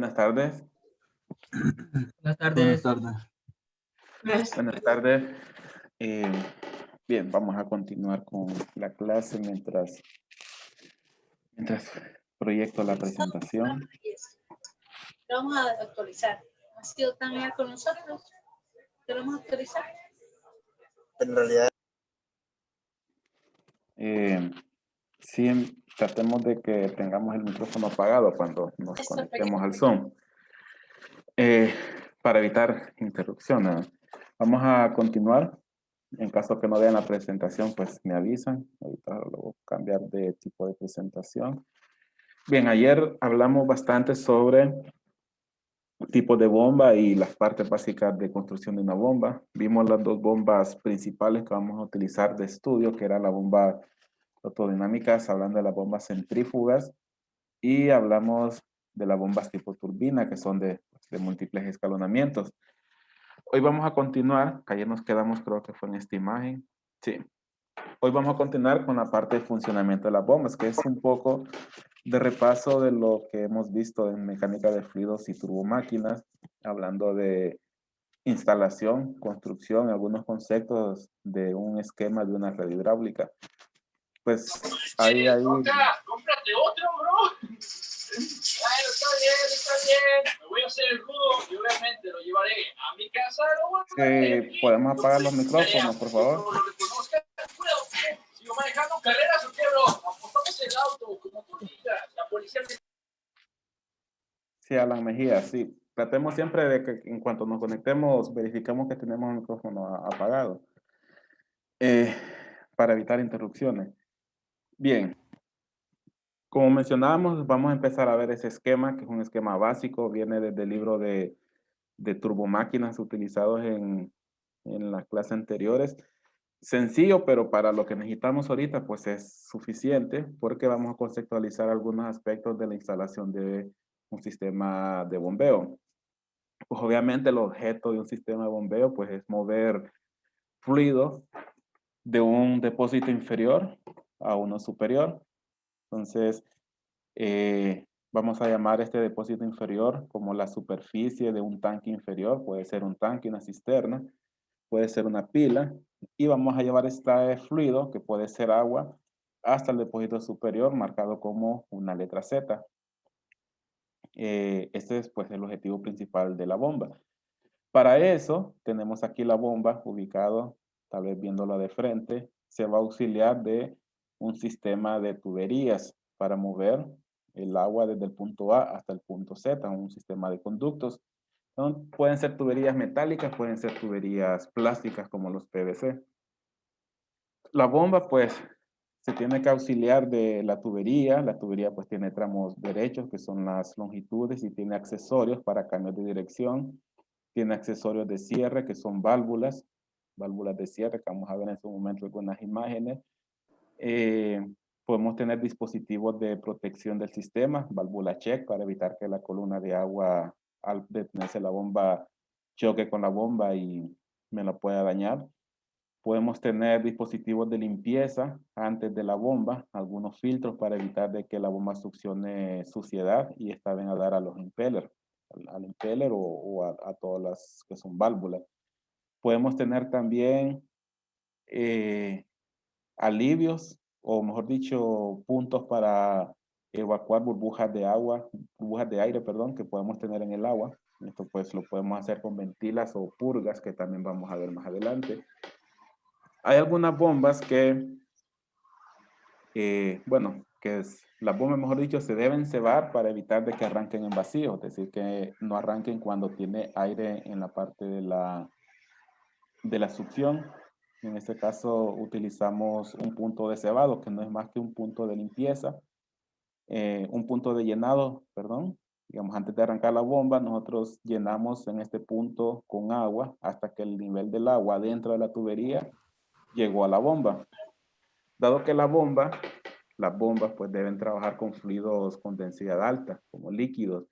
Buenas tardes. Buenas Buenas tardes. tardes. Buenas tardes. Eh, bien, vamos a continuar con la clase mientras proyecto la presentación. Vamos a actualizar. ¿Ha sido tan leal con nosotros? ¿Te lo vamos a actualizar? En realidad, Sí, tratemos de que tengamos el micrófono apagado cuando nos Eso, conectemos al pequeño. Zoom. Para evitar interrupciones. Vamos a continuar. En caso que no vean la presentación, pues me avisan. Ahorita lo voy a cambiar de tipo de presentación. Bien, ayer hablamos bastante sobre tipo de bomba y las partes básicas de construcción de una bomba. Vimos las dos bombas principales que vamos a utilizar de estudio, que era la bomba fotodinámicas, hablando de las bombas centrífugas, y hablamos de las bombas tipo turbina, que son de múltiples escalonamientos. Hoy vamos a continuar, que ayer nos quedamos, creo que fue en esta imagen. Sí. Hoy vamos a continuar con la parte de funcionamiento de las bombas, que es un poco de repaso de lo que hemos visto en mecánica de fluidos y turbomáquinas, hablando de instalación, construcción, algunos conceptos de un esquema de una red hidráulica. Pues ahí. ¡Cómprate otro, bro! Bueno, está bien. Me voy a hacer el rudo y obviamente lo llevaré a mi casa. Podemos apagar los micrófonos, por favor. Lo reconozca. ¿Sigo manejando carreras o qué, bro? Apostamos el auto, como tú digas. La policía... Sí, Alan Mejía, sí. Tratemos siempre de que en cuanto nos conectemos, verifiquemos que tenemos el micrófono apagado. Para evitar interrupciones. Bien. Como mencionábamos, vamos a empezar a ver ese esquema, que es un esquema básico, viene desde el libro de turbomáquinas utilizados en las clases anteriores. Sencillo, pero para lo que necesitamos ahorita, pues es suficiente, porque vamos a conceptualizar algunos aspectos de la instalación de un sistema de bombeo. Pues obviamente el objeto de un sistema de bombeo, pues es mover fluidos de un depósito inferior a uno superior. Entonces, vamos a llamar este depósito inferior como la superficie de un tanque inferior. Puede ser un tanque, una cisterna, puede ser una pila. Y vamos a llevar este fluido, que puede ser agua, hasta el depósito superior, marcado como una letra Z. Este es pues el objetivo principal de la bomba. Para eso, tenemos aquí la bomba ubicado, tal vez viéndola de frente, se va a auxiliar de un sistema de tuberías para mover el agua desde el punto A hasta el punto Z, un sistema de conductos. Pueden ser tuberías metálicas, pueden ser tuberías plásticas como los PVC. La bomba, pues, se tiene que auxiliar de la tubería. La tubería, pues, tiene tramos derechos, que son las longitudes, y tiene accesorios para cambios de dirección. Tiene accesorios de cierre, que son válvulas de cierre, que vamos a ver en su momento algunas imágenes. Podemos tener dispositivos de protección del sistema, válvula check, para evitar que la columna de agua, al detenerse la bomba, choque con la bomba y me la pueda dañar. Podemos tener dispositivos de limpieza antes de la bomba, algunos filtros para evitar de que la bomba succione suciedad y esta venga a dar a los impellers, al impeller o a todas las que son válvulas. Podemos tener también alivios, o mejor dicho, puntos para evacuar burbujas de agua, burbujas de aire, perdón, que podemos tener en el agua. Esto pues lo podemos hacer con ventilas o purgas, que también vamos a ver más adelante. Hay algunas bombas que, las bombas, mejor dicho, se deben cebar para evitar de que arranquen en vacío, es decir, que no arranquen cuando tiene aire en la parte de la succión. En este caso utilizamos un punto de cebado, que no es más que un punto de limpieza, un punto de llenado, perdón. Digamos, antes de arrancar la bomba, nosotros llenamos en este punto con agua hasta que el nivel del agua dentro de la tubería llegó a la bomba. Dado que las bombas pues deben trabajar con fluidos con densidad alta, como líquidos.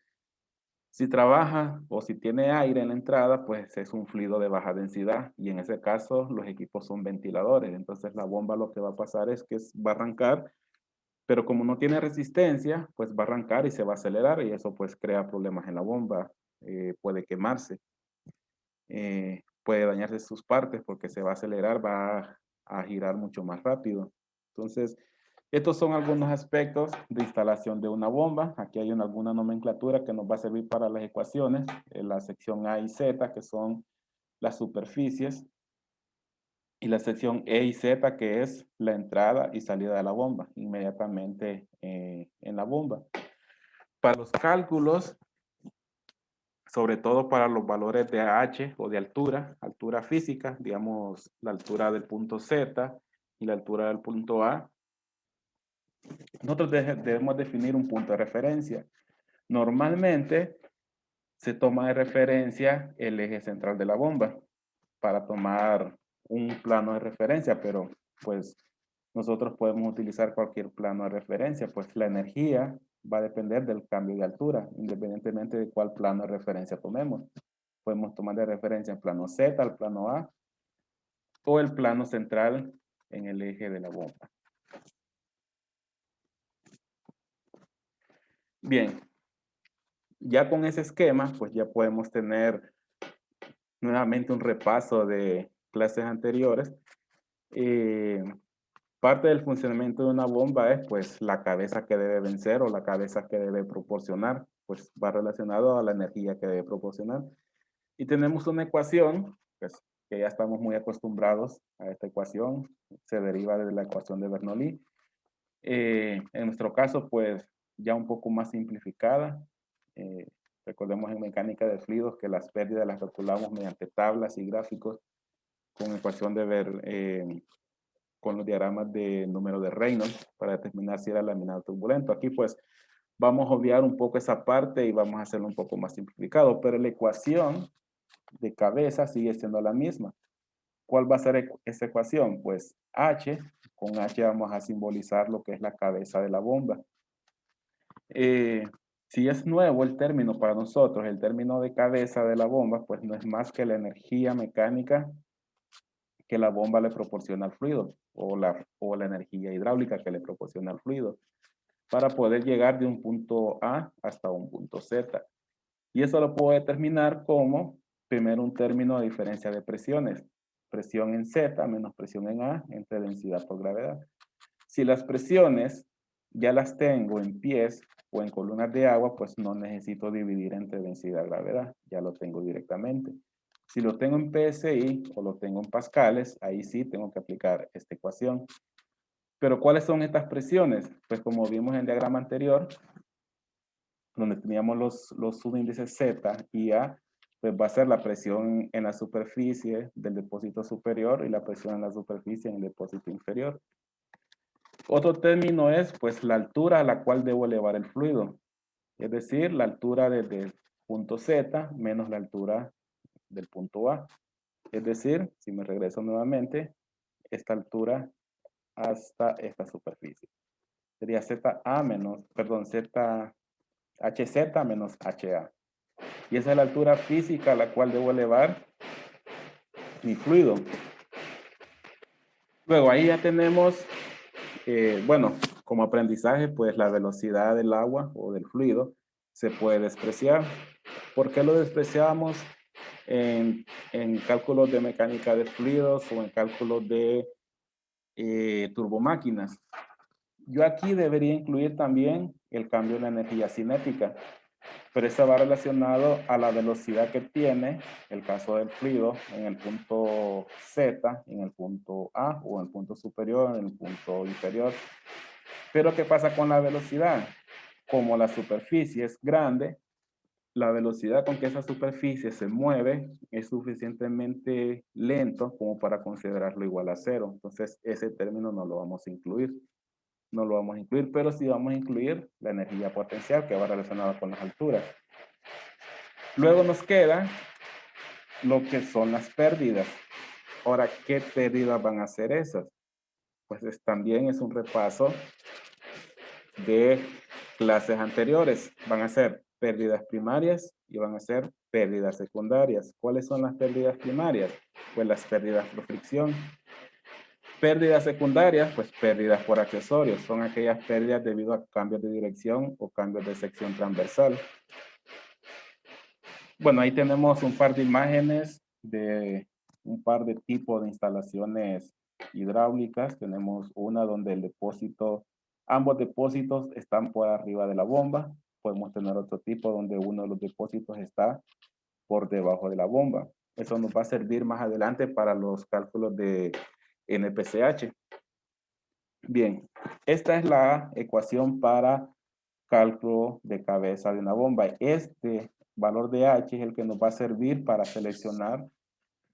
Si trabaja o si tiene aire en la entrada, pues es un fluido de baja densidad y en ese caso los equipos son ventiladores. Entonces la bomba lo que va a pasar es que va a arrancar Pero como no tiene resistencia, pues va a arrancar y se va a acelerar y eso pues crea problemas en la bomba. Puede quemarse, puede dañarse sus partes porque se va a acelerar, va a girar mucho más rápido. Entonces, estos son algunos aspectos de instalación de una bomba. Aquí hay alguna nomenclatura que nos va a servir para las ecuaciones, en la sección A y Z, que son las superficies, y la sección E y Z, que es la entrada y salida de la bomba, inmediatamente en la bomba. Para los cálculos, sobre todo para los valores de H o de altura física, digamos la altura del punto Z y la altura del punto A, nosotros debemos definir un punto de referencia. Normalmente se toma de referencia el eje central de la bomba para tomar un plano de referencia, pero pues nosotros podemos utilizar cualquier plano de referencia, pues la energía va a depender del cambio de altura, independientemente de cuál plano de referencia tomemos. Podemos tomar de referencia el plano Z, el plano A, o el plano central en el eje de la bomba. Bien, ya con ese esquema, pues ya podemos tener nuevamente un repaso de clases anteriores. Parte del funcionamiento de una bomba es pues la cabeza que debe vencer o la cabeza que debe proporcionar, pues va relacionado a la energía que debe proporcionar. Y tenemos una ecuación, pues que ya estamos muy acostumbrados a esta ecuación, se deriva de la ecuación de Bernoulli. En nuestro caso, pues ya un poco más simplificada. Recordemos en mecánica de fluidos que las pérdidas las calculamos mediante tablas y gráficos con ecuación de ver con los diagramas de número de Reynolds para determinar si era laminado turbulento. Aquí pues vamos a obviar un poco esa parte y vamos a hacerlo un poco más simplificado, pero la ecuación de cabeza sigue siendo la misma. ¿Cuál va a ser esa ecuación? Pues H, con H vamos a simbolizar lo que es la cabeza de la bomba. Si es nuevo el término para nosotros, el término de cabeza de la bomba, pues no es más que la energía mecánica que la bomba le proporciona al fluido o la energía hidráulica que le proporciona al fluido para poder llegar de un punto A hasta un punto Z. Y eso lo puedo determinar como, primero, un término de diferencia de presiones. Presión en Z menos presión en A entre densidad por gravedad. Si las presiones ya las tengo en pies o en columnas de agua, pues no necesito dividir entre densidad y gravedad. Ya lo tengo directamente. Si lo tengo en PSI o lo tengo en pascales, ahí sí tengo que aplicar esta ecuación. Pero ¿cuáles son estas presiones? Pues como vimos en el diagrama anterior, donde teníamos los subíndices Z y A, pues va a ser la presión en la superficie del depósito superior y la presión en la superficie en el depósito inferior. Otro término es pues la altura a la cual debo elevar el fluido. Es decir, la altura desde el punto Z menos la altura del punto A. Es decir, si me regreso nuevamente, esta altura hasta esta superficie. Sería ZA menos, perdón, HZ menos HA. Y esa es la altura física a la cual debo elevar mi fluido. Luego ahí ya tenemos, bueno, como aprendizaje, pues la velocidad del agua o del fluido se puede despreciar. ¿Por qué lo despreciamos en cálculos de mecánica de fluidos o en cálculos de turbomáquinas? Yo aquí debería incluir también el cambio de la energía cinética, pero eso va relacionado a la velocidad que tiene el caso del fluido en el punto Z, en el punto A o en el punto superior, en el punto inferior. Pero ¿qué pasa con la velocidad? Como la superficie es grande, la velocidad con que esa superficie se mueve es suficientemente lento como para considerarlo igual a cero. Entonces, ese término no lo vamos a incluir. No lo vamos a incluir, pero sí vamos a incluir la energía potencial que va relacionada con las alturas. Luego nos queda lo que son las pérdidas. Ahora, ¿qué pérdidas van a ser esas? Pues también es un repaso de clases anteriores. Van a ser pérdidas primarias y van a ser pérdidas secundarias. ¿Cuáles son las pérdidas primarias? Pues las pérdidas por fricción. Pérdidas secundarias, pues pérdidas por accesorios. Son aquellas pérdidas debido a cambios de dirección o cambios de sección transversal. Bueno, ahí tenemos un par de imágenes de un par de tipos de instalaciones hidráulicas. Tenemos una donde el depósito, ambos depósitos están por arriba de la bomba. Podemos tener otro tipo donde uno de los depósitos está por debajo de la bomba. Eso nos va a servir más adelante para los cálculos de NPCH. Bien, esta es la ecuación para cálculo de cabeza de una bomba. Este valor de H es el que nos va a servir para seleccionar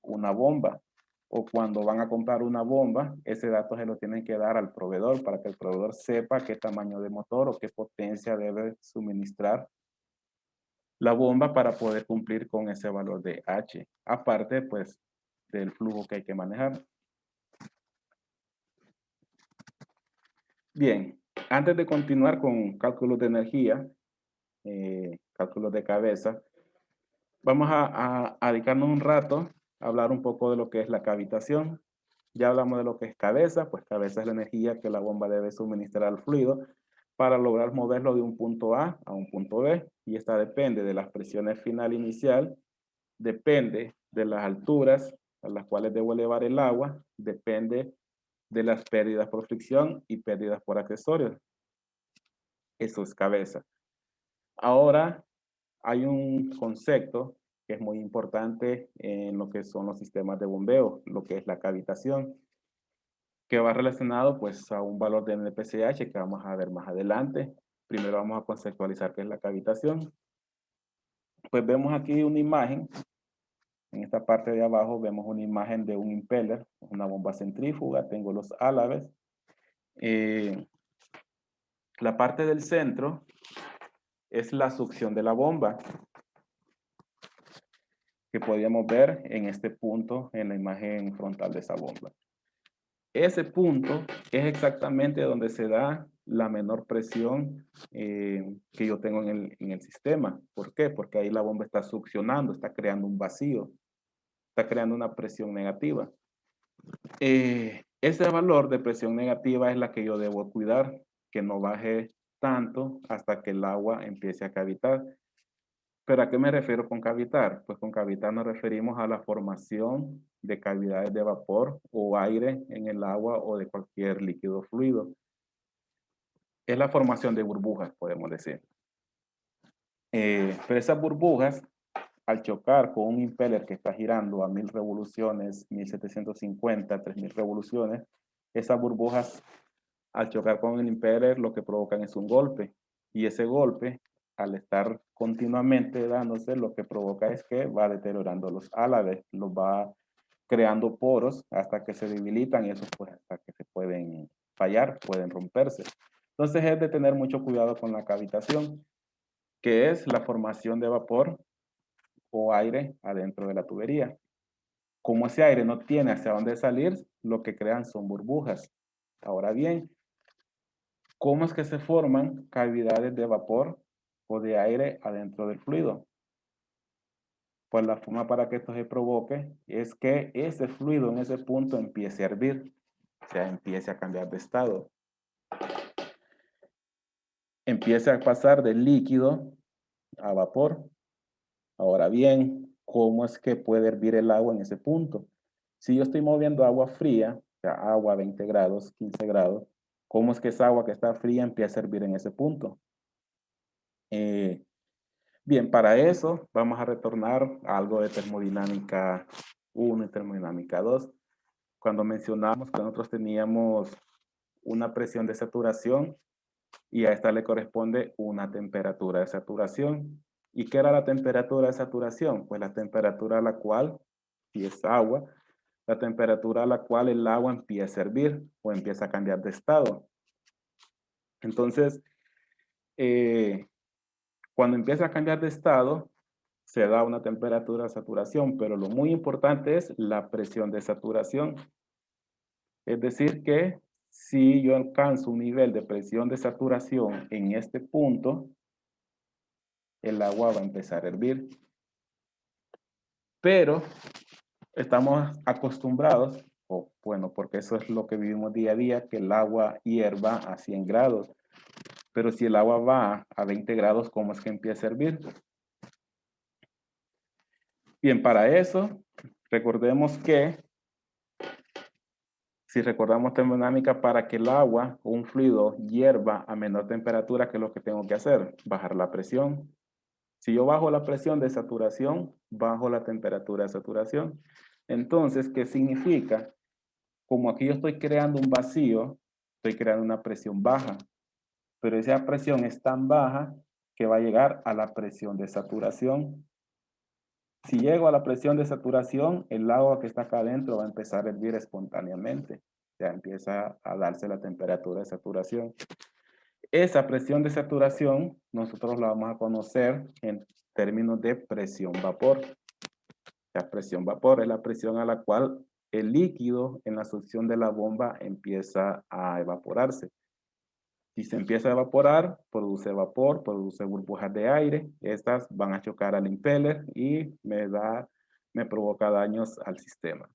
una bomba. O cuando van a comprar una bomba, ese dato se lo tienen que dar al proveedor para que el proveedor sepa qué tamaño de motor o qué potencia debe suministrar la bomba para poder cumplir con ese valor de H. Aparte, pues, del flujo que hay que manejar. Bien, antes de continuar con cálculos de energía, cálculos de cabeza, vamos a dedicarnos un rato a hablar un poco de lo que es la cavitación. Ya hablamos de lo que es cabeza, pues cabeza es la energía que la bomba debe suministrar al fluido para lograr moverlo de un punto A a un punto B. Y esta depende de las presiones final e inicial, depende de las alturas a las cuales debo elevar el agua, depende de las pérdidas por fricción y pérdidas por accesorios. Eso es cabeza. Ahora hay un concepto que es muy importante en lo que son los sistemas de bombeo, lo que es la cavitación, que va relacionado pues a un valor de NPCH que vamos a ver más adelante. Primero vamos a conceptualizar qué es la cavitación. Pues vemos aquí una imagen. En esta parte de abajo vemos una imagen de un impeller, una bomba centrífuga, tengo los álabes. La parte del centro es la succión de la bomba, que podíamos ver en este punto en la imagen frontal de esa bomba. Ese punto es exactamente donde se da la menor presión que yo tengo en el sistema. ¿Por qué? Porque ahí la bomba está succionando, está creando un vacío, está creando una presión negativa. Ese valor de presión negativa es la que yo debo cuidar, que no baje tanto hasta que el agua empiece a cavitar. ¿Pero a qué me refiero con cavitar? Pues con cavitar nos referimos a la formación de cavidades de vapor o aire en el agua o de cualquier líquido fluido. Es la formación de burbujas, podemos decir. Pero esas burbujas, al chocar con un impeller que está girando a 1000 revoluciones, 1750, 3000 revoluciones, esas burbujas, al chocar con el impeller, lo que provocan es un golpe. Y ese golpe, al estar continuamente dándose, lo que provoca es que va deteriorando los álabes, los va creando poros hasta que se debilitan y esos pues hasta que se pueden fallar, pueden romperse. Entonces es de tener mucho cuidado con la cavitación, que es la formación de vapor o aire adentro de la tubería. Como ese aire no tiene hacia dónde salir, lo que crean son burbujas. Ahora bien, ¿cómo es que se forman cavidades de vapor o de aire adentro del fluido? Pues la forma para que esto se provoque es que ese fluido en ese punto empiece a hervir, o sea, empiece a cambiar de estado. Empiece a pasar de líquido a vapor. Ahora bien, ¿cómo es que puede hervir el agua en ese punto? Si yo estoy moviendo agua fría, o sea, agua a 20 grados, 15 grados, ¿cómo es que esa agua que está fría empieza a hervir en ese punto? Bien, para eso vamos a retornar a algo de termodinámica 1 y termodinámica 2. Cuando mencionamos que nosotros teníamos una presión de saturación y a esta le corresponde una temperatura de saturación. ¿Y qué era la temperatura de saturación? Pues la temperatura a la cual, si es agua, la temperatura a la cual el agua empieza a hervir o empieza a cambiar de estado. Entonces, cuando empieza a cambiar de estado, se da una temperatura de saturación, pero lo muy importante es la presión de saturación. Es decir que si yo alcanzo un nivel de presión de saturación en este punto, el agua va a empezar a hervir. Pero estamos acostumbrados O bueno, porque eso es lo que vivimos día a día, que el agua hierva a 100 grados. Pero si el agua va a 20 grados, ¿cómo es que empieza a hervir? Bien, para eso, recordemos que, si recordamos termodinámica, para que el agua o un fluido hierva a menor temperatura, ¿qué es lo que tengo que hacer? Bajar la presión. Si yo bajo la presión de saturación, bajo la temperatura de saturación. Entonces, ¿qué significa? Como aquí yo estoy creando un vacío, estoy creando una presión baja, pero esa presión es tan baja que va a llegar a la presión de saturación. Si llego a la presión de saturación, el agua que está acá adentro va a empezar a hervir espontáneamente. Ya empieza a darse la temperatura de saturación. Esa presión de saturación nosotros la vamos a conocer en términos de presión vapor. La presión vapor es la presión a la cual el líquido en la succión de la bomba empieza a evaporarse. Si se empieza a evaporar, produce vapor, produce burbujas de aire. Estas van a chocar al impeller y me provoca daños al sistema.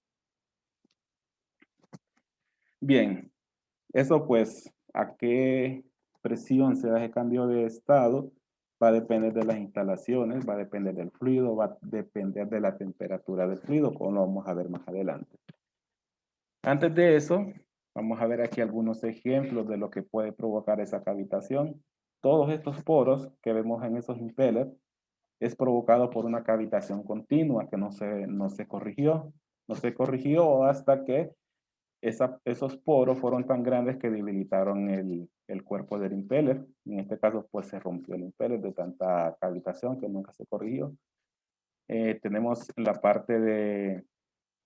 Bien, eso pues, ¿a qué presión se da ese cambio de estado? Va a depender de las instalaciones, va a depender del fluido, va a depender de la temperatura del fluido, como lo vamos a ver más adelante. Antes de eso, vamos a ver aquí algunos ejemplos de lo que puede provocar esa cavitación. Todos estos poros que vemos en esos impellers es provocado por una cavitación continua que no se corrigió. No se corrigió hasta que esos poros fueron tan grandes que debilitaron el cuerpo del impeller. En este caso, pues se rompió el impeller de tanta cavitación que nunca se corrigió. Tenemos la parte de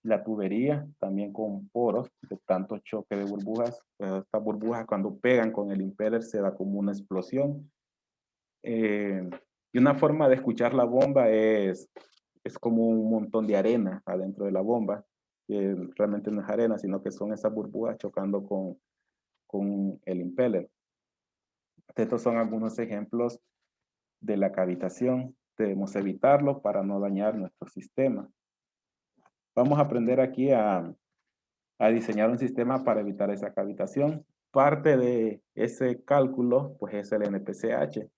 la tubería, también con poros de tanto choque de burbujas. Pues estas burbujas cuando pegan con el impeller se da como una explosión. Y una forma de escuchar la bomba es como un montón de arena adentro de la bomba, que realmente no es arena, sino que son esas burbujas chocando con el impeller. Estos son algunos ejemplos de la cavitación. Debemos evitarlo para no dañar nuestro sistema. Vamos a aprender aquí a diseñar un sistema para evitar esa cavitación. Parte de ese cálculo, pues es el NPCH,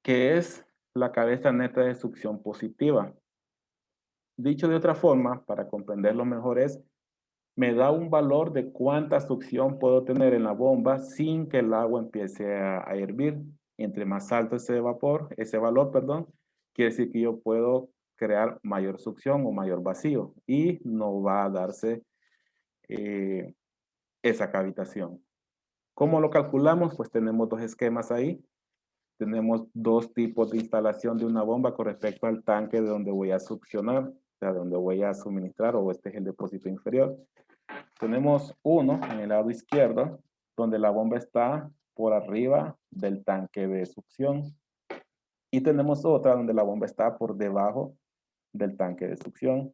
que es la cabeza neta de succión positiva. Dicho de otra forma, para comprenderlo mejor es, me da un valor de cuánta succión puedo tener en la bomba sin que el agua empiece a hervir. Entre más alto ese valor, perdón, quiere decir que yo puedo crear mayor succión o mayor vacío y no va a darse esa cavitación. ¿Cómo lo calculamos? Pues tenemos dos esquemas ahí. Tenemos dos tipos de instalación de una bomba con respecto al tanque de donde voy a succionar, o sea, donde voy a suministrar, o este es el depósito inferior. Tenemos uno en el lado izquierdo, donde la bomba está por arriba del tanque de succión. Y tenemos otra donde la bomba está por debajo del tanque de succión.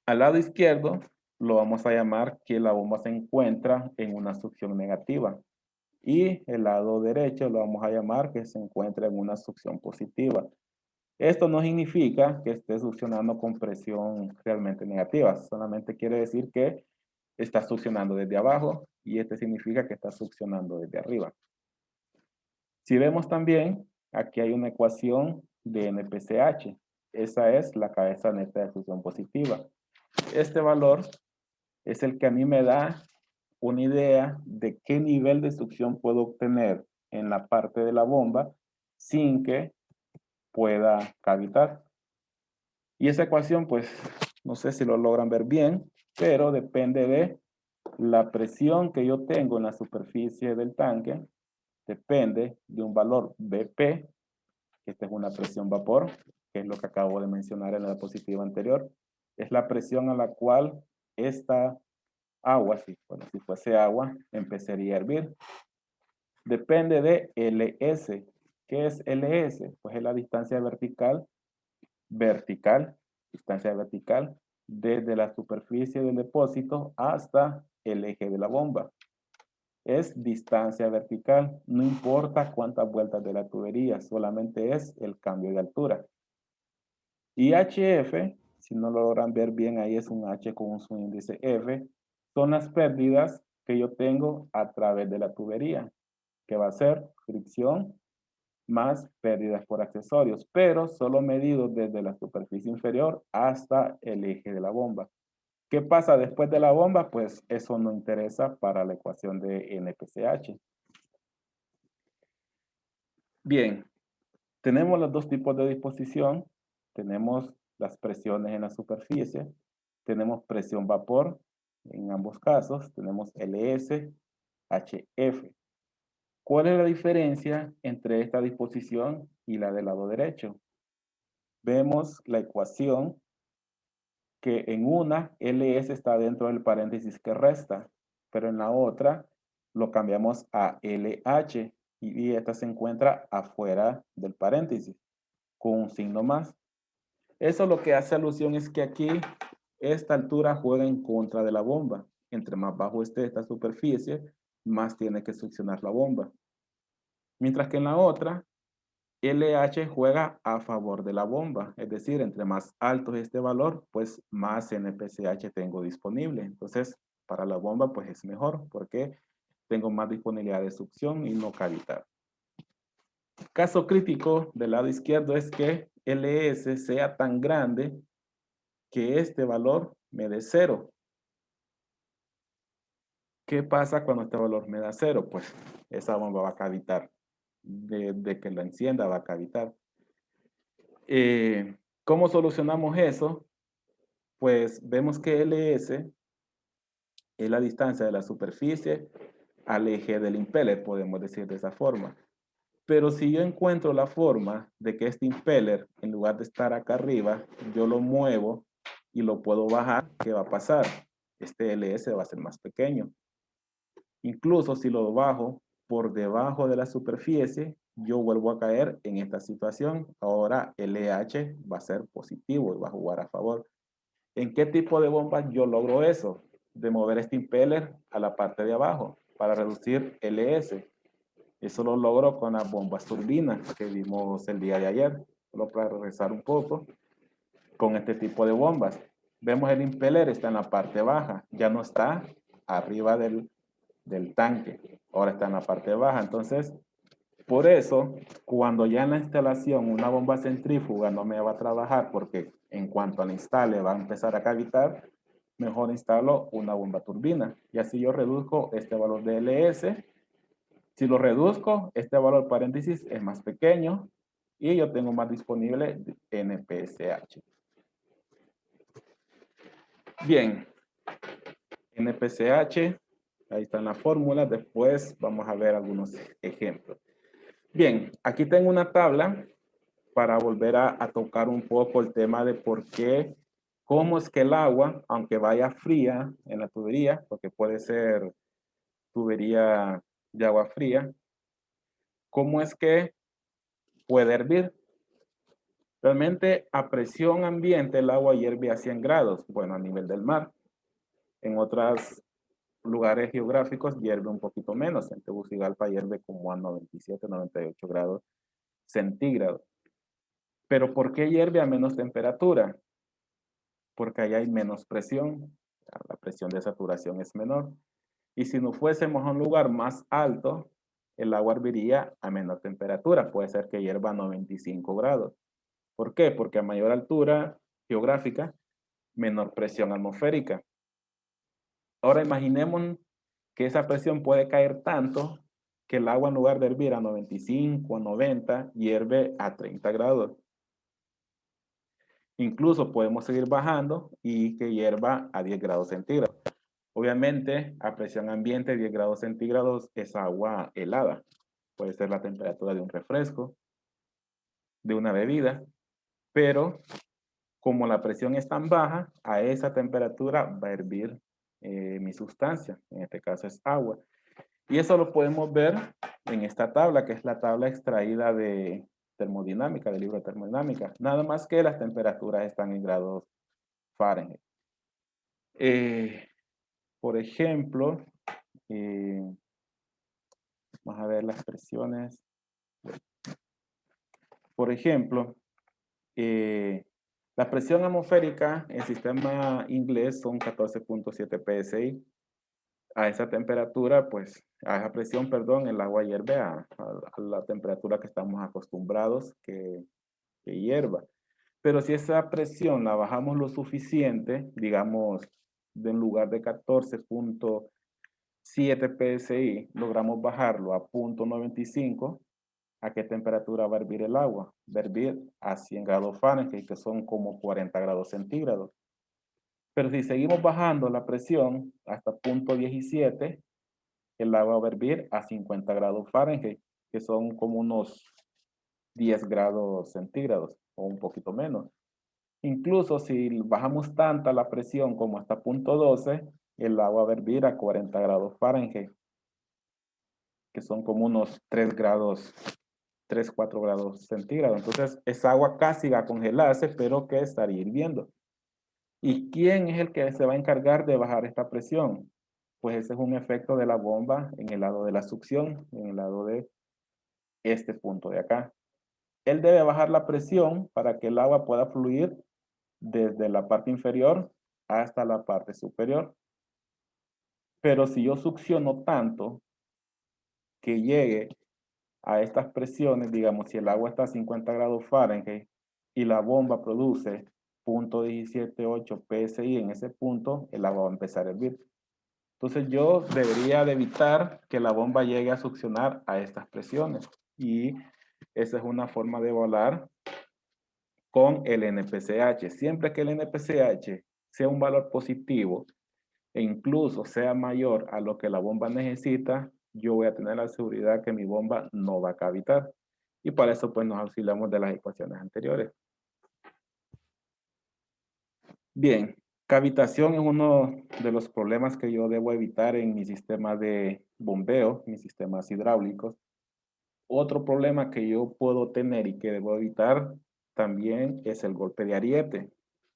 Al lado izquierdo lo vamos a llamar que la bomba se encuentra en una succión negativa. Y el lado derecho lo vamos a llamar que se encuentra en una succión positiva. Esto no significa que esté succionando con presión realmente negativa, solamente quiere decir que está succionando desde abajo y este significa que está succionando desde arriba. Si vemos también, aquí hay una ecuación de NPCH. Esa es la cabeza neta de succión positiva. Este valor es el que a mí me da una idea de qué nivel de succión puedo obtener en la parte de la bomba sin que pueda cavitar. Y esa ecuación, pues, no sé si lo logran ver bien, pero depende de la presión que yo tengo en la superficie del tanque, depende de un valor BP, que esta es una presión vapor, que es lo que acabo de mencionar en la diapositiva anterior. Es la presión a la cual esta agua, si fuese agua, empezaría a hervir. Depende de LS. ¿Qué es LS? Pues es la distancia vertical, distancia vertical, desde la superficie del depósito hasta el eje de la bomba. Es distancia vertical, no importa cuántas vueltas de la tubería, solamente es el cambio de altura. Y HF si no lo logran ver bien, ahí es un H con un subíndice F, son las pérdidas que yo tengo a través de la tubería, que va a ser fricción más pérdidas por accesorios, pero solo medido desde la superficie inferior hasta el eje de la bomba. ¿Qué pasa después de la bomba? Pues eso no interesa para la ecuación de NPCH. Bien, tenemos los dos tipos de disposición. Tenemos las presiones en la superficie. Tenemos presión vapor. En ambos casos tenemos LS, HF. ¿Cuál es la diferencia entre esta disposición y la del lado derecho? Vemos la ecuación que en una LS está dentro del paréntesis que resta, pero en la otra lo cambiamos a LH y esta se encuentra afuera del paréntesis con un signo más. Eso lo que hace alusión es que aquí esta altura juega en contra de la bomba. Entre más bajo esté esta superficie, más tiene que succionar la bomba. Mientras que en la otra, LH juega a favor de la bomba. Es decir, entre más alto es este valor, pues más NPCH tengo disponible. Entonces, para la bomba, pues es mejor porque tengo más disponibilidad de succión y no cavitar. Caso crítico del lado izquierdo es que LS sea tan grande que este valor me dé 0. ¿Qué pasa cuando este valor me da 0? Pues esa bomba va a cavitar. De que la encienda va a cavitar. ¿Cómo solucionamos eso? Pues vemos que LS es la distancia de la superficie al eje del impeller, podemos decir de esa forma. Pero si yo encuentro la forma de que este impeller, en lugar de estar acá arriba, yo lo muevo y lo puedo bajar, ¿qué va a pasar? Este LS va a ser más pequeño. Incluso si lo bajo por debajo de la superficie, yo vuelvo a caer en esta situación. Ahora LH va a ser positivo y va a jugar a favor. ¿En qué tipo de bombas yo logro eso? De mover este impeller a la parte de abajo para reducir LS. Eso lo logro con las bombas turbinas que vimos el día de ayer. Solo para regresar un poco con este tipo de bombas. Vemos el impeller está en la parte baja, ya no está arriba del tanque. Ahora está en la parte baja. Entonces, por eso, cuando ya en la instalación una bomba centrífuga no me va a trabajar porque en cuanto la instale va a empezar a cavitar, mejor instalo una bomba turbina. Y así yo reduzco este valor de LS. Si lo reduzco, este valor paréntesis es más pequeño y yo tengo más disponible NPCH. Bien, NPCH, ahí están las fórmulas. Después vamos a ver algunos ejemplos. Bien, aquí tengo una tabla para volver a tocar un poco el tema de por qué, cómo es que el agua, aunque vaya fría en la tubería, porque puede ser tubería de agua fría, cómo es que puede hervir. Realmente a presión ambiente el agua hierve a 100 grados, bueno, a nivel del mar. En otros lugares geográficos hierve un poquito menos. En Tegucigalpa hierve como a 97, 98 grados centígrados. Pero ¿por qué hierve a menos temperatura? Porque allá hay menos presión. La presión de saturación es menor. Y si nos fuésemos a un lugar más alto, el agua herviría a menor temperatura. Puede ser que hierva a 95 grados. ¿Por qué? Porque a mayor altura geográfica, menor presión atmosférica. Ahora imaginemos que esa presión puede caer tanto que el agua en lugar de hervir a 95, a 90, hierve a 30 grados. Incluso podemos seguir bajando y que hierva a 10 grados centígrados. Obviamente, a presión ambiente, 10 grados centígrados es agua helada. Puede ser la temperatura de un refresco, de una bebida, pero como la presión es tan baja, a esa temperatura va a hervir mi sustancia, en este caso es agua. Y eso lo podemos ver en esta tabla, que es la tabla extraída de termodinámica, del libro de termodinámica. Nada más que las temperaturas están en grados Fahrenheit. Por ejemplo, vamos a ver las presiones. Por ejemplo, La presión atmosférica en sistema inglés son 14.7 psi. A esa temperatura, pues, a esa presión, perdón, el agua hierve a la temperatura que estamos acostumbrados que hierva. Pero si esa presión la bajamos lo suficiente, digamos, de en lugar de 14.7 psi, logramos bajarlo a 0.95, ¿a qué temperatura va a hervir el agua? Va a hervir a 100 grados Fahrenheit, que son como 40 grados centígrados. Pero si seguimos bajando la presión hasta 0.17, el agua va a hervir a 50 grados Fahrenheit, que son como unos 10 grados centígrados o un poquito menos. Incluso si bajamos tanta la presión como hasta 0.12, el agua va a hervir a 40 grados Fahrenheit, que son como unos 3 grados, 3, 4 grados centígrados. Entonces, esa agua casi va a congelarse, pero que estaría hirviendo. ¿Y quién es el que se va a encargar de bajar esta presión? Pues ese es un efecto de la bomba en el lado de la succión, en el lado de este punto de acá. Él debe bajar la presión para que el agua pueda fluir desde la parte inferior hasta la parte superior. Pero si yo succiono tanto que llegue a estas presiones, digamos, si el agua está a 50 grados Fahrenheit y la bomba produce 0.178 psi en ese punto, el agua va a empezar a hervir. Entonces yo debería de evitar que la bomba llegue a succionar a estas presiones. Y esa es una forma de volar con el NPCH. Siempre que el NPCH sea un valor positivo e incluso sea mayor a lo que la bomba necesita, yo voy a tener la seguridad que mi bomba no va a cavitar. Y para eso pues nos auxiliamos de las ecuaciones anteriores. Bien, cavitación es uno de los problemas que yo debo evitar en mi sistema de bombeo, mis sistemas hidráulicos. Otro problema que yo puedo tener y que debo evitar también es el golpe de ariete.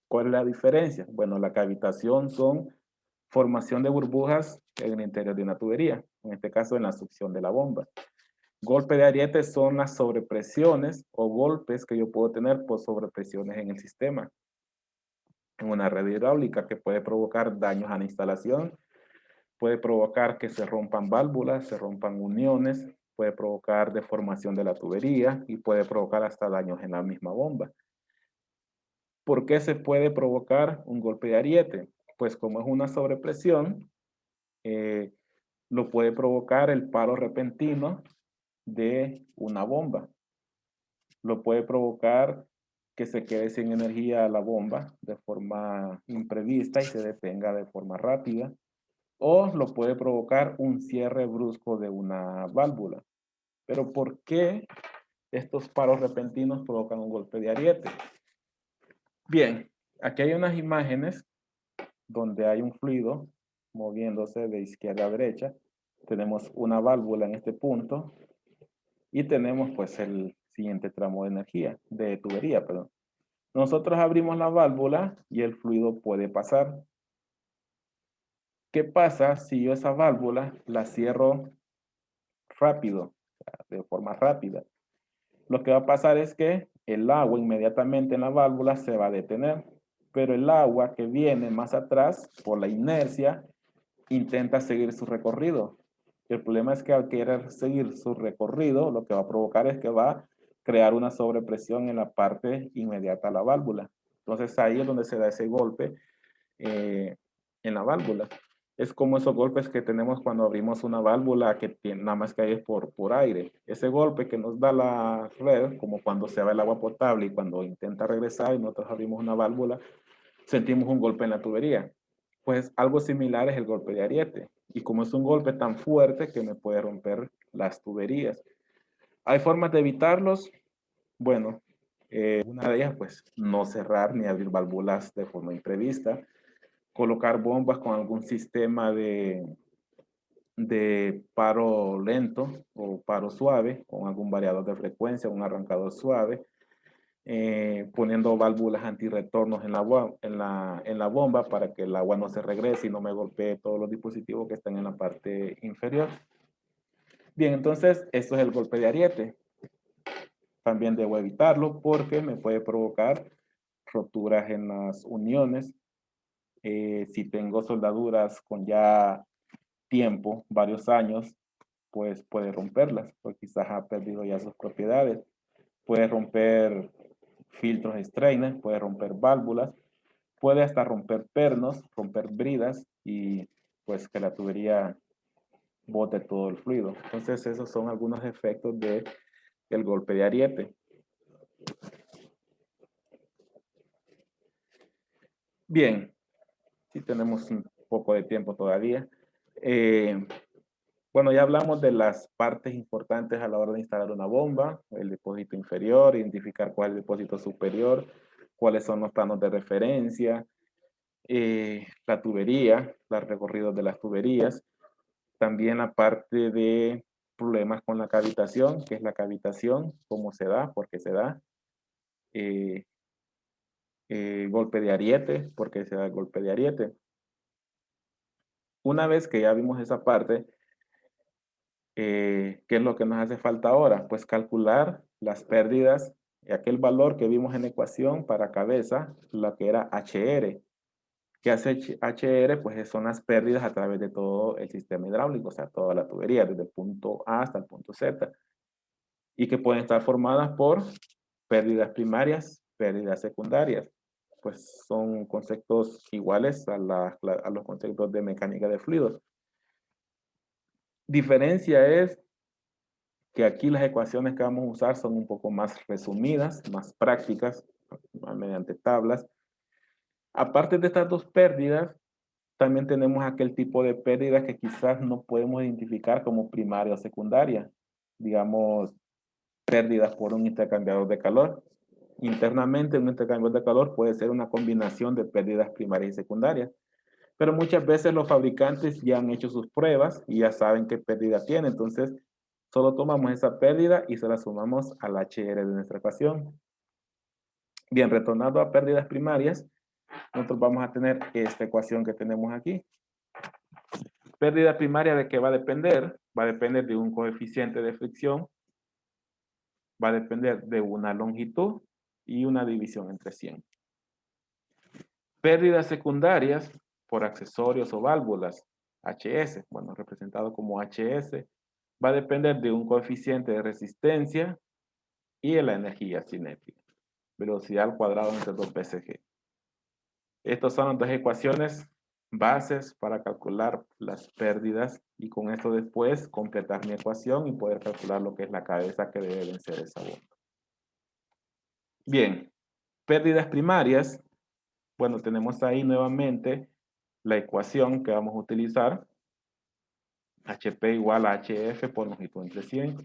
¿Cuál es la diferencia? Bueno, la cavitación son formación de burbujas en el interior de una tubería, en este caso en la succión de la bomba. Golpe de ariete son las sobrepresiones o golpes que yo puedo tener por sobrepresiones en el sistema, en una red hidráulica, que puede provocar daños a la instalación, puede provocar que se rompan válvulas, se rompan uniones, puede provocar deformación de la tubería y puede provocar hasta daños en la misma bomba. ¿Por qué se puede provocar un golpe de ariete? Pues como es una sobrepresión, lo puede provocar el paro repentino de una bomba. Lo puede provocar que se quede sin energía la bomba de forma imprevista y se detenga de forma rápida. O lo puede provocar un cierre brusco de una válvula. Pero ¿por qué estos paros repentinos provocan un golpe de ariete? Bien, aquí hay unas imágenes donde hay un fluido moviéndose de izquierda a derecha. Tenemos una válvula en este punto y tenemos pues el siguiente tramo de energía, de tubería, perdón. Nosotros abrimos la válvula y el fluido puede pasar. ¿Qué pasa si yo esa válvula la cierro rápido, de forma rápida? Lo que va a pasar es que el agua inmediatamente en la válvula se va a detener, pero el agua que viene más atrás, por la inercia, intenta seguir su recorrido. El problema es que al querer seguir su recorrido, lo que va a provocar es que va a crear una sobrepresión en la parte inmediata a la válvula. Entonces ahí es donde se da ese golpe en la válvula. Es como esos golpes que tenemos cuando abrimos una válvula que tiene, nada más que hay por aire. Ese golpe que nos da la red, como cuando se va el agua potable y cuando intenta regresar y nosotros abrimos una válvula, sentimos un golpe en la tubería. Pues algo similar es el golpe de ariete. Y como es un golpe tan fuerte que me puede romper las tuberías. ¿Hay formas de evitarlos? Bueno, una de ellas, pues, no cerrar ni abrir válvulas de forma imprevista. Colocar bombas con algún sistema de paro lento o paro suave, con algún variador de frecuencia, un arrancador suave. Poniendo válvulas antirretornos en la bomba para que el agua no se regrese y no me golpee todos los dispositivos que están en la parte inferior. Bien, entonces, esto es el golpe de ariete. También debo evitarlo porque me puede provocar roturas en las uniones. Si tengo soldaduras con ya tiempo, varios años, pues puede romperlas, porque quizás ha perdido ya sus propiedades. Puede romper filtros strainers, puede romper válvulas, puede hasta romper pernos, romper bridas y pues que la tubería bote todo el fluido. Entonces esos son algunos efectos del golpe de ariete. Bien, si tenemos un poco de tiempo todavía. Bueno, ya hablamos de las partes importantes a la hora de instalar una bomba, el depósito inferior, identificar cuál es el depósito superior, cuáles son los planos de referencia, la tubería, los recorridos de las tuberías, también la parte de problemas con la cavitación, qué es la cavitación, cómo se da, por qué se da, golpe de ariete, por qué se da el golpe de ariete. Una vez que ya vimos esa parte, ¿qué es lo que nos hace falta ahora? Pues calcular las pérdidas, aquel valor que vimos en la ecuación para cabeza, la que era HR. ¿Qué hace HR? Pues son las pérdidas a través de todo el sistema hidráulico, o sea, toda la tubería, desde el punto A hasta el punto Z. Y que pueden estar formadas por pérdidas primarias, pérdidas secundarias. Pues son conceptos iguales a los conceptos de mecánica de fluidos. Diferencia es que aquí las ecuaciones que vamos a usar son un poco más resumidas, más prácticas, mediante tablas. Aparte de estas dos pérdidas, también tenemos aquel tipo de pérdidas que quizás no podemos identificar como primaria o secundaria. Digamos, pérdidas por un intercambiador de calor. Internamente, un intercambiador de calor puede ser una combinación de pérdidas primarias y secundarias. Pero muchas veces los fabricantes ya han hecho sus pruebas y ya saben qué pérdida tiene. Entonces, solo tomamos esa pérdida y se la sumamos al HR de nuestra ecuación. Bien, retornando a pérdidas primarias, nosotros vamos a tener esta ecuación que tenemos aquí. Pérdida primaria, ¿de qué va a depender? Va a depender de un coeficiente de fricción, va a depender de una longitud y una división entre 100. Pérdidas secundarias por accesorios o válvulas, HS, bueno, representado como HS, va a depender de un coeficiente de resistencia y de la energía cinética, velocidad al cuadrado entre 2 G. Estas son las dos ecuaciones bases para calcular las pérdidas y con esto después completar mi ecuación y poder calcular lo que es la cabeza que debe vencer esa bomba. Bien, pérdidas primarias. Bueno, tenemos ahí nuevamente la ecuación que vamos a utilizar. HP igual a HF por longitud entre 100.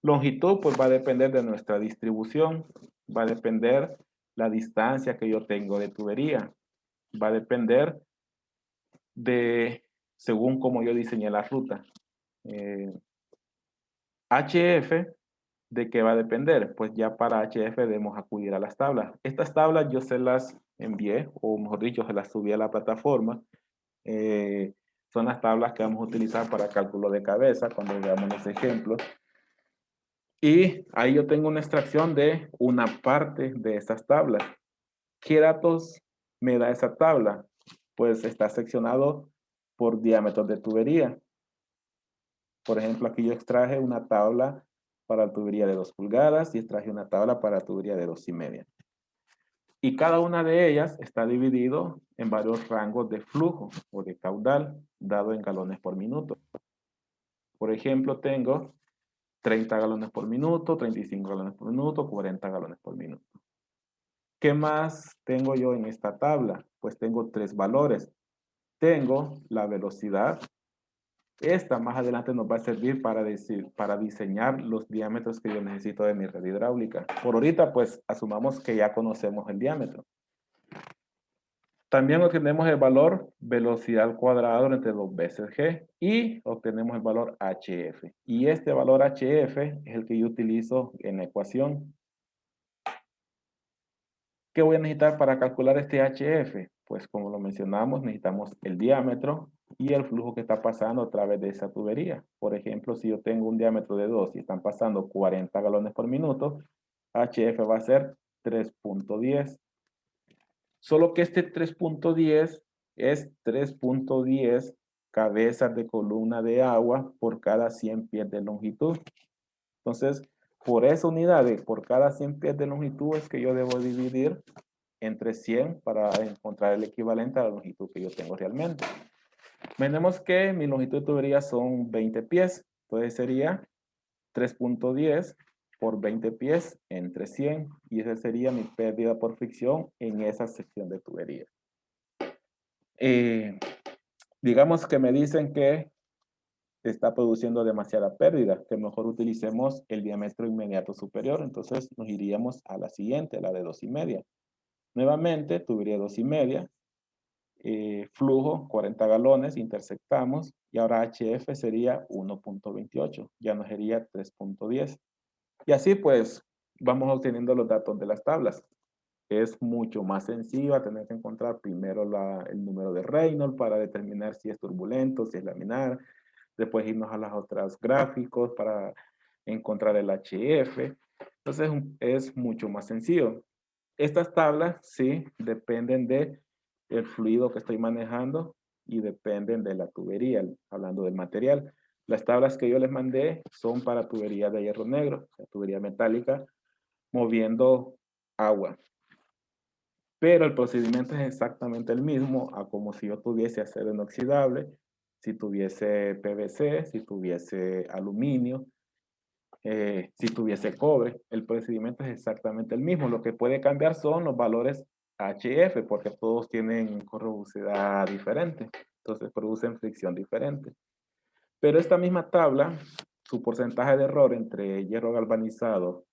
Longitud pues va a depender de nuestra distribución. Va a depender la distancia que yo tengo de tubería. Va a depender de según cómo yo diseñé la ruta. HF, ¿de qué va a depender? Pues ya para HF debemos acudir a las tablas. Estas tablas yo se las envié, o mejor dicho, se las subí a la plataforma. Son las tablas que vamos a utilizar para cálculo de cabeza cuando veamos los ejemplos. Y ahí yo tengo una extracción de una parte de estas tablas. ¿Qué datos me da esa tabla? Pues está seccionado por diámetros de tubería. Por ejemplo, aquí yo extraje una tabla para la tubería de 2 pulgadas y extraje una tabla para la tubería de 2,5. Y cada una de ellas está dividido en varios rangos de flujo o de caudal, dado en galones por minuto. Por ejemplo, tengo 30 galones por minuto, 35 galones por minuto, 40 galones por minuto. ¿Qué más tengo yo en esta tabla? Pues tengo 3 valores. Tengo la velocidad. Esta más adelante nos va a servir para diseñar los diámetros que yo necesito de mi red hidráulica. Por ahorita, pues, asumamos que ya conocemos el diámetro. También obtenemos el valor velocidad al cuadrado entre 2 veces G y obtenemos el valor HF. Y este valor HF es el que yo utilizo en la ecuación. ¿Qué voy a necesitar para calcular este HF? Pues como lo mencionamos, necesitamos el diámetro y el flujo que está pasando a través de esa tubería. Por ejemplo, si yo tengo un diámetro de 2 y están pasando 40 galones por minuto, HF va a ser 3.10. Solo que este 3.10 es 3.10 cabezas de columna de agua por cada 100 pies de longitud. Entonces, por esa unidad, por cada 100 pies de longitud es que yo debo dividir entre 100 para encontrar el equivalente a la longitud que yo tengo realmente. Imaginemos que mi longitud de tubería son 20 pies. Entonces sería 3.10 por 20 pies entre 100. Y esa sería mi pérdida por fricción en esa sección de tubería. Digamos que me dicen que está produciendo demasiada pérdida, que mejor utilicemos el diámetro inmediato superior. Entonces nos iríamos a la siguiente, la de 2,5. Nuevamente, tubería 2,5. Flujo 40 galones, intersectamos, y ahora HF sería 1.28, ya no sería 3.10. Y así pues vamos obteniendo los datos de las tablas. Es mucho más sencillo tener que encontrar primero el número de Reynolds para determinar si es turbulento, si es laminar, después irnos a las otras gráficos para encontrar el HF. Entonces es mucho más sencillo. Estas tablas sí dependen de el fluido que estoy manejando y dependen de la tubería, hablando del material. Las tablas que yo les mandé son para tubería de hierro negro, o sea, tubería metálica, moviendo agua. Pero el procedimiento es exactamente el mismo a como si yo tuviese acero inoxidable, si tuviese PVC, si tuviese aluminio, si tuviese cobre. El procedimiento es exactamente el mismo. Lo que puede cambiar son los valores HF, porque todos tienen corrosividad diferente. Entonces producen fricción diferente. Pero esta misma tabla, su porcentaje de error entre hierro galvanizado,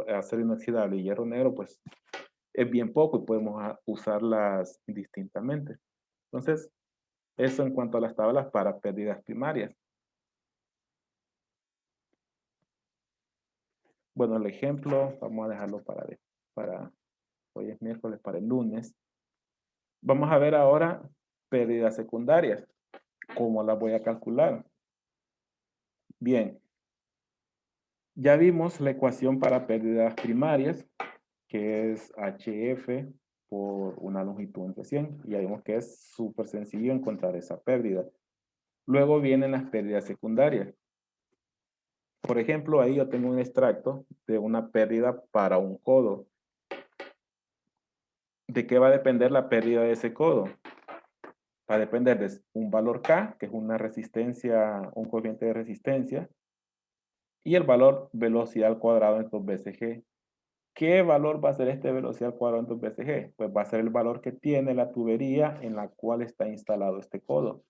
acero inoxidable y hierro negro, pues es bien poco y podemos usarlas indistintamente. Entonces, eso en cuanto a las tablas para pérdidas primarias. Bueno, el ejemplo, vamos a dejarlo para hoy es miércoles, para el lunes. Vamos a ver ahora pérdidas secundarias. ¿Cómo las voy a calcular? Bien, ya vimos la ecuación para pérdidas primarias, que es HF por una longitud entre 100. Y ya vimos que es súper sencillo encontrar esa pérdida. Luego vienen las pérdidas secundarias. Por ejemplo, ahí yo tengo un extracto de una pérdida para un codo. ¿De qué va a depender la pérdida de ese codo? Va a depender de un valor K, que es una resistencia, un coeficiente de resistencia, y el valor velocidad al cuadrado en 2 veces G. ¿Qué valor va a ser este velocidad al cuadrado en 2 veces G? Pues va a ser el valor que tiene la tubería en la cual está instalado este codo.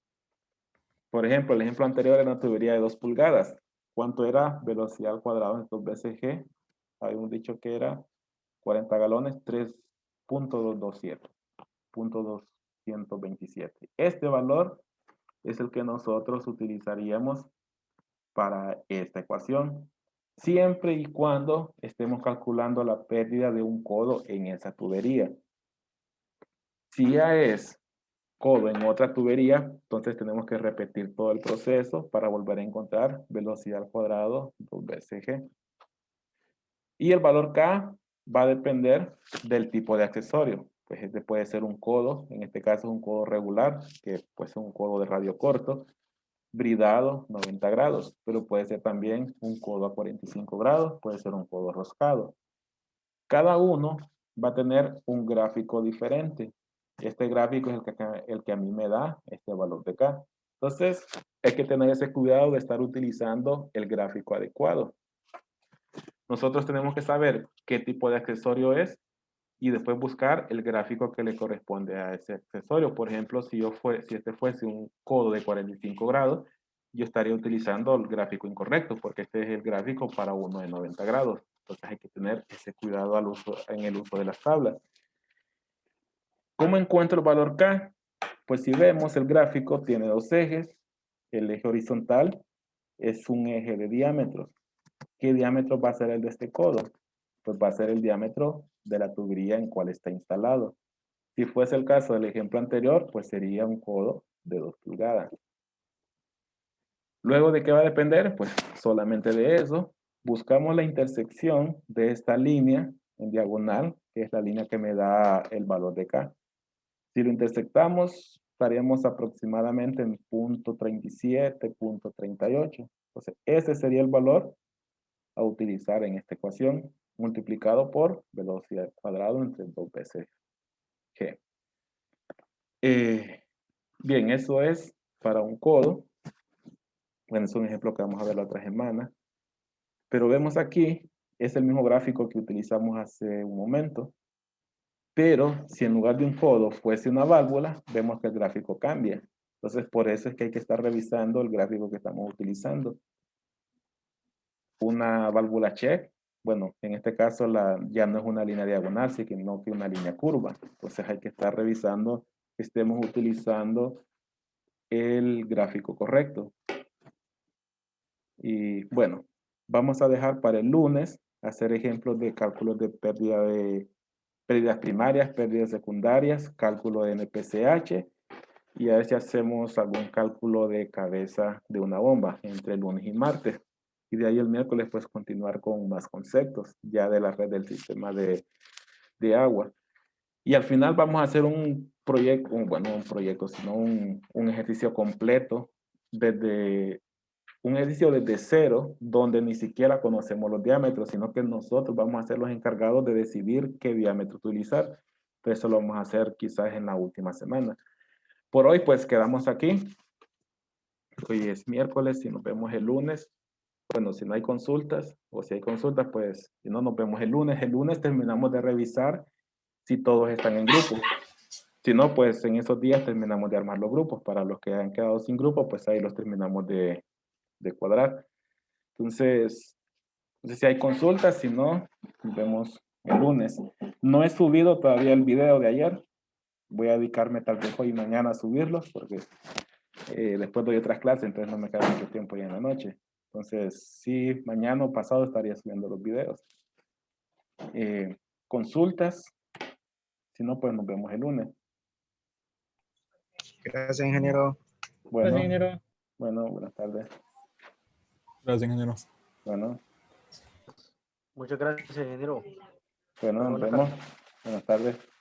Por ejemplo, el ejemplo anterior era una tubería de 2 pulgadas. ¿Cuánto era velocidad al cuadrado en 2 veces G? Habíamos dicho que era 40 galones, 3.227. 227. Este valor es el que nosotros utilizaríamos para esta ecuación, siempre y cuando estemos calculando la pérdida de un codo en esa tubería. Si ya es codo en otra tubería, entonces tenemos que repetir todo el proceso para volver a encontrar velocidad al cuadrado 2 veces G. Y el valor K va a depender del tipo de accesorio. Pues este puede ser un codo, en este caso es un codo regular, que puede ser un codo de radio corto, bridado 90 grados, pero puede ser también un codo a 45 grados, puede ser un codo roscado. Cada uno va a tener un gráfico diferente. Este gráfico es el que a mí me da este valor de K. Entonces, hay que tener ese cuidado de estar utilizando el gráfico adecuado. Nosotros tenemos que saber qué tipo de accesorio es y después buscar el gráfico que le corresponde a ese accesorio. Por ejemplo, si este fuese un codo de 45 grados, yo estaría utilizando el gráfico incorrecto porque este es el gráfico para uno de 90 grados. Entonces hay que tener ese cuidado en el uso de las tablas. ¿Cómo encuentro el valor K? Pues si vemos el gráfico tiene dos ejes. El eje horizontal es un eje de diámetros. ¿Qué diámetro va a ser el de este codo? Pues va a ser el diámetro de la tubería en cual está instalado. Si fuese el caso del ejemplo anterior, pues sería un codo de 2 pulgadas. Luego, ¿de qué va a depender? Pues solamente de eso. Buscamos la intersección de esta línea en diagonal, que es la línea que me da el valor de K. Si lo intersectamos, estaríamos aproximadamente en punto 37, punto 38. Entonces, ese sería el valor a utilizar en esta ecuación, multiplicado por velocidad al cuadrado entre 2 veces G. Bien, eso es para un codo. Bueno, es un ejemplo que vamos a ver la otra semana. Pero vemos aquí, es el mismo gráfico que utilizamos hace un momento. Pero si en lugar de un codo fuese una válvula, vemos que el gráfico cambia. Entonces, por eso es que hay que estar revisando el gráfico que estamos utilizando. Una válvula check, bueno, en este caso ya no es una línea diagonal, sino que una línea curva. Entonces hay que estar revisando que estemos utilizando el gráfico correcto. Y bueno, vamos a dejar para el lunes hacer ejemplos de cálculos de pérdidas primarias, pérdidas secundarias, cálculo de NPCH, y a ver si hacemos algún cálculo de cabeza de una bomba entre lunes y martes. Y de ahí el miércoles pues continuar con más conceptos ya de la red del sistema de agua. Y al final vamos a hacer un proyecto, sino un ejercicio completo desde cero, donde ni siquiera conocemos los diámetros, sino que nosotros vamos a ser los encargados de decidir qué diámetro utilizar. Entonces eso lo vamos a hacer quizás en la última semana. Por hoy pues quedamos aquí. Hoy es miércoles y nos vemos el lunes. Bueno, si no hay consultas, o si hay consultas, pues si no, nos vemos el lunes. El lunes terminamos de revisar si todos están en grupo. Si no, pues en esos días terminamos de armar los grupos. Para los que han quedado sin grupo, pues ahí los terminamos de cuadrar. Entonces, no sé si hay consultas, si no, nos vemos el lunes. No he subido todavía el video de ayer. Voy a dedicarme tal vez hoy y mañana a subirlos, porque después doy otras clases, entonces no me queda mucho tiempo ya en la noche. Entonces, sí, mañana o pasado estaría subiendo los videos. Consultas. Si no, pues nos vemos el lunes. Gracias, ingeniero. Bueno, Gracias, ingeniero. bueno, buenas tardes. Gracias, ingeniero. Bueno, Muchas gracias, ingeniero. bueno, nos Buenas vemos. Buenas tardes.